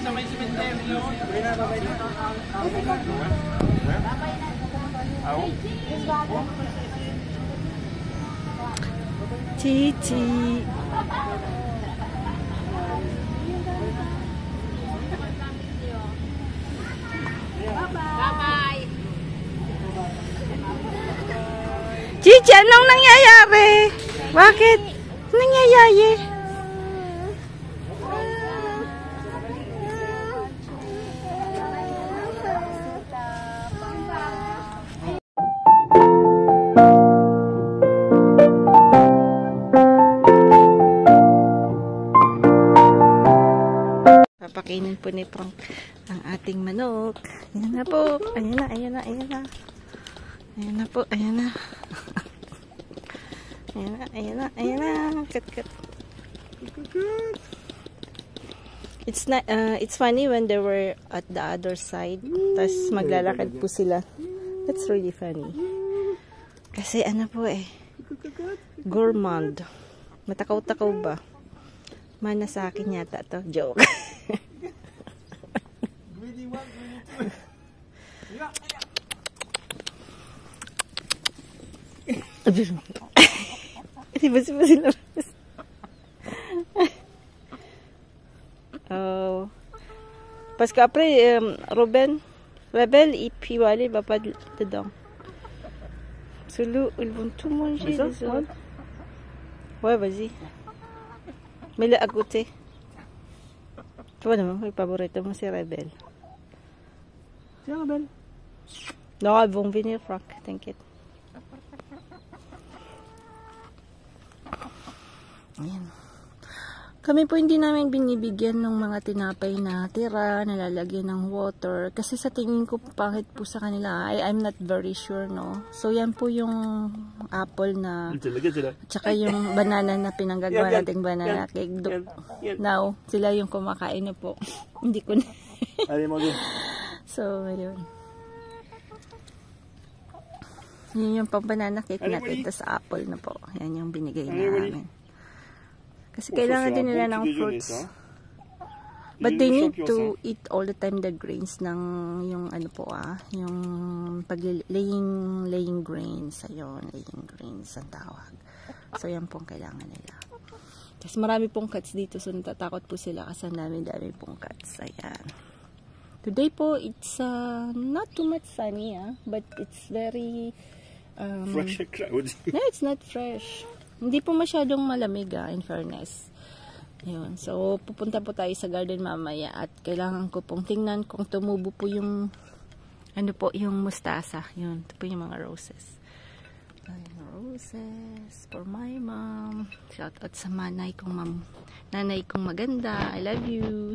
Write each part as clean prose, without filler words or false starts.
Sa may cemetery. Chichi. Bye-bye. Chichi, anong nangyayari? Bakit? Anong nangyayari? Papakainin po ni Frank ang ating manok. Ayan na po. Ayan na, ayan na, ayan na. Ayan na po, ayan na. Ayan na, ayan na, ayan na. Cut, cut. It's funny when they were at the other side. Tapos maglalakad po sila. That's really funny. Kasi ano po gourmand. Matakaw-takaw ba? Mana sa akin yata to. Joke. Diba sila? Oh. Parce qu'après, Robin, Rebelle, et puis Wally va pas dedans. Solo, ils vont tout manger, les autres. Ouais, vas-y. Mets-le à côté. Tu vois, non, le favorite, moi, c'est Rebelle. Tiens, Rebelle. Non, ils vont venir, Franck, t'inquiète. Ayan. Kami po hindi namin binibigyan ng mga tinapay na tira, nalalagyan ng water. Kasi sa tingin ko pangit po sa kanila. I'm not very sure, no? So, yan po yung apple na, tsaka yung banana na pinanggagawa nating banana cake. Now, sila yung kumakain na po. Hindi ko na. So, ayun. Yun yung pang banana cake natin. Tapos apple na po. Yan yung binigay namin. Kasi kailangan din nila ng fruits. But they need to eat all the time the grains ng yung ano po yung laying grains. Ayun, laying grains ang tawag. So yan pong kailangan nila. Kasi marami pong cats dito, so natatakot po sila kasi dami pong cats. Ayan. Today po, it's not too much sunny, but it's very fresh and cloudy. No, it's not fresh. Hindi po masyadong malamig, in fairness. Ayun. So, pupunta po tayo sa garden mamaya at kailangan ko pong tingnan kung tumubo po yung ano po, yung mustasa. Yun. Ito po yung mga roses. Ayun, roses for my mom. Shout out sa nanay kong maganda. I love you.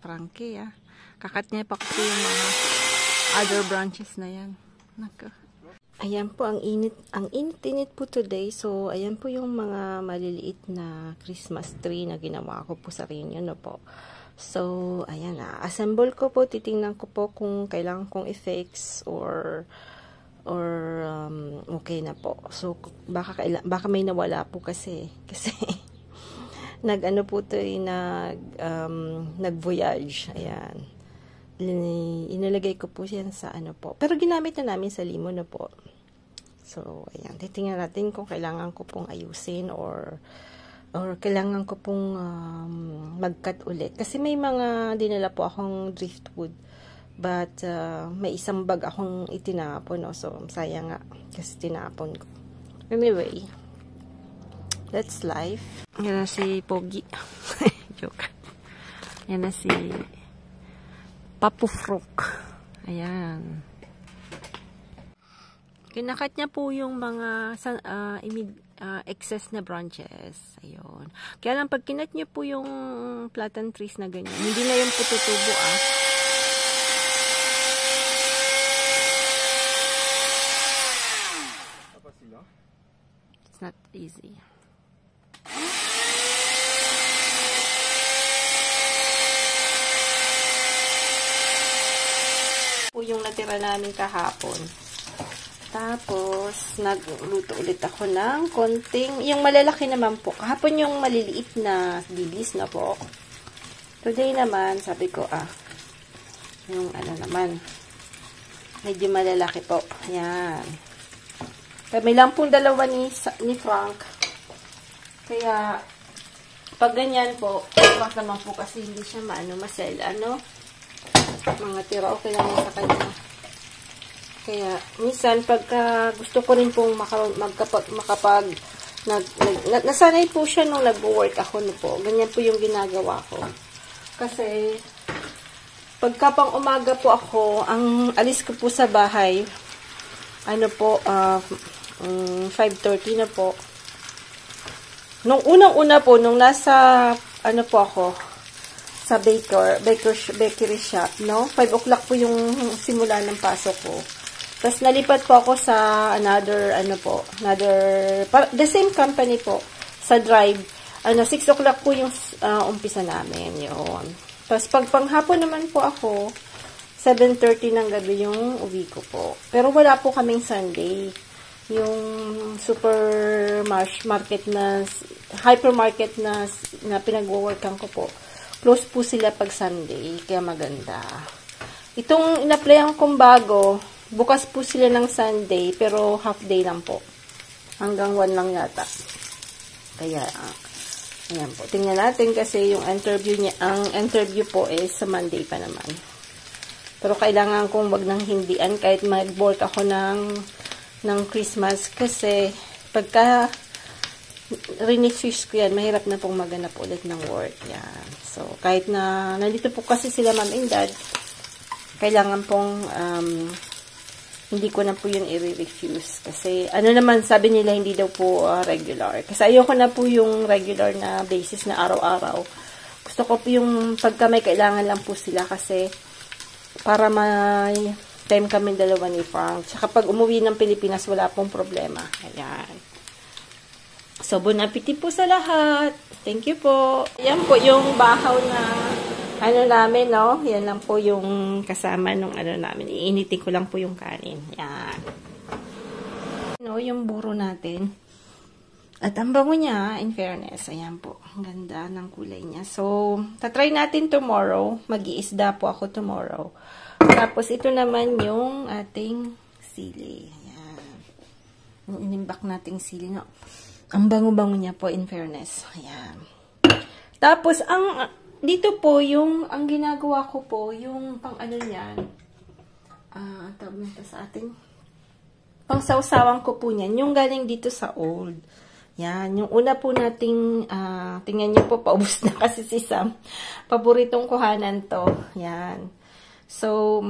Frankie, ah. Kakat niya pa kasi yung mga other branches na yan. Naka. Ayan po, ang init po today. So, ayan po yung mga maliliit na Christmas tree na ginawa ko po sa reunion, no po. So, ayan na. Assemble ko po, titingnan ko po kung kailangan kong i-fix or okay na po. So, baka may nawala po kasi nag-ano po ito nag-voyage. Ayan. Inilagay ko po yan sa ano po. Pero ginamit na namin sa limo na po. So, ayan. Titingnan natin kung kailangan ko pong ayusin or kailangan ko pong mag-cut ulit. Kasi may mga dinala po akong driftwood. But, may isang bag akong itinapon. No? So, sayang nga. Kasi tinapon ko. Anyway, that's life. Yan na si Pogi. Joke. Yan na si Papufruk. Ayan. Kinakat niya po yung mga excess na branches. Ayun. Kaya lang pag kinat niyo po yung platan trees na ganyan, hindi na yung pututubo It's not easy. Po yung natira namin kahapon. Tapos, nagluto ulit ako ng konting, yung malalaki naman po. Kahapon yung maliliit na dilis na po. Today naman, sabi ko, yung ano naman, medyo malalaki po. Ayan. Kami lang pong dalawa ni Frank. Kaya, pag ganyan po, Frank naman po kasi hindi siya masel, mga tira, okay lang sa kanya. Kaya, minsan, pagka gusto ko rin pong nasanay po siya nung nag-work ako po. Ganyan po yung ginagawa ko. Kasi, pagka pang umaga po ako, ang alis ko po sa bahay, 5:30 na po. Nung unang-una po, nung nasa, po ako, sa bakery shop, 5 o'clock po yung simula ng pasok ko. Tapos, nalipat po ako sa the same company po, sa Drive. 6 o'clock po yung umpisa namin, yun. Tapos, pag panghapon naman po ako, 7:30 ng gabi yung uwi ko po. Pero wala po kaming Sunday. Yung hypermarket na pinag-workan ko po. Close po sila pag Sunday, kaya maganda. Itong in-applyan kong bago, bukas po sila ng Sunday, pero half day lang po. Hanggang 1 lang yata. Kaya, ayan po. Tingnan natin kasi yung ang interview po is sa Monday pa naman. Pero kailangan kong wag nang hindian kahit mag-work ako ng Christmas kasi pagka rinifuse ko yan, mahirap na pong maganap ulit ng work. Yan. So, kahit na nandito po kasi sila mom and dad, kailangan pong hindi ko na po yun i-refuse. Kasi, naman, sabi nila hindi daw po regular. Kasi ayoko na po yung regular na basis na araw-araw. Gusto ko po yung pagka may kailangan lang po sila kasi para may time kami dalawa ni Frank. Tsaka pag umuwi ng Pilipinas, wala pong problema. Ayan. So, bon appetit po sa lahat. Thank you po. Ayan po yung bahaw na namin, no? Yan lang po yung kasama nung namin. Iinitin ko lang po yung kanin. Yan. Yung buro natin. At ang bango niya, in fairness, ayan po. Ang ganda ng kulay niya. So, tatry natin tomorrow. Mag-iisda po ako tomorrow. Tapos, ito naman yung ating sili. Ayan. Yung inimbak nating sili, no? Ang bango-bango niya po, in fairness. Ayan. Tapos, dito po, ang ginagawa ko po, yung niyan, tawag nito sa atin, pang sawsawan ko po niyan, yung galing dito sa old. Yan, yung una po nating, tingnan nyo po, paubos na kasi si Sam. Paboritong kuhanan to. Yan. So,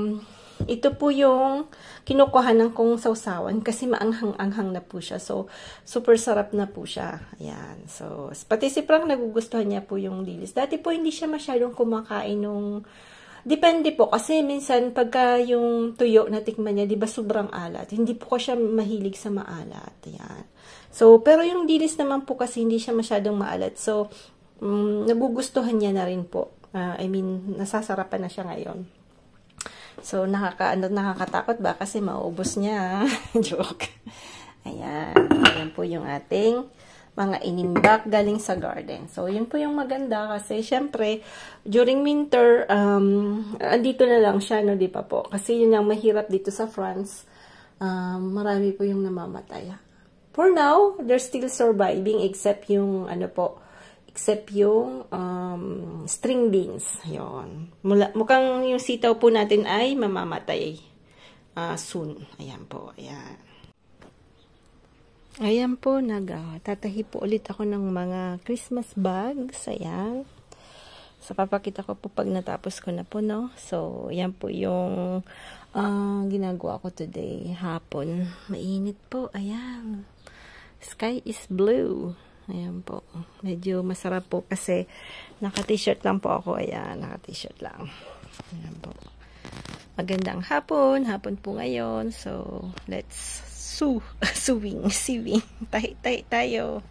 ito po yung kinukuhanan kong sausawan kasi maanghang-anghang na po siya. So, super sarap na po siya. Ayan. So, pati si Frank nagugustuhan niya po yung dilis. Dati po hindi siya masyadong kumakain nung... Depende po kasi minsan pagka yung tuyo na tikman niya, 'di ba sobrang alat. Hindi po siya mahilig sa maalat. Ayan. So, pero yung dilis naman po kasi hindi siya masyadong maalat. So, nagugustuhan niya na rin po. I mean, nasasarapan na siya ngayon. So, nakakatakot ba? Kasi mauubos niya. Joke. Ayan. Ayan po yung ating mga inimbak galing sa garden. So, yun po yung maganda kasi, syempre, during winter, andito na lang siya, no, di pa po? Kasi yun yung mahirap dito sa France. Marami po yung namamatay. For now, they're still surviving except yung, string beans. Yun. Mukhang yung sitaw po natin ay mamamatay soon. Ayan po. Ayan. Ayan po, tatahi po ulit ako ng mga Christmas bags. Ayan. So, papakita ko po pag natapos ko na po, no? So, ayan po yung ginagawa ko today. Hapon. Mainit po. Ayan. Sky is blue. Ayan po. Medyo masarap po kasi naka-t-shirt lang po ako. Ayan, naka-t-shirt lang. Ayan po. Magandang hapon. Hapon po ngayon. So, let's sewing. Tayo.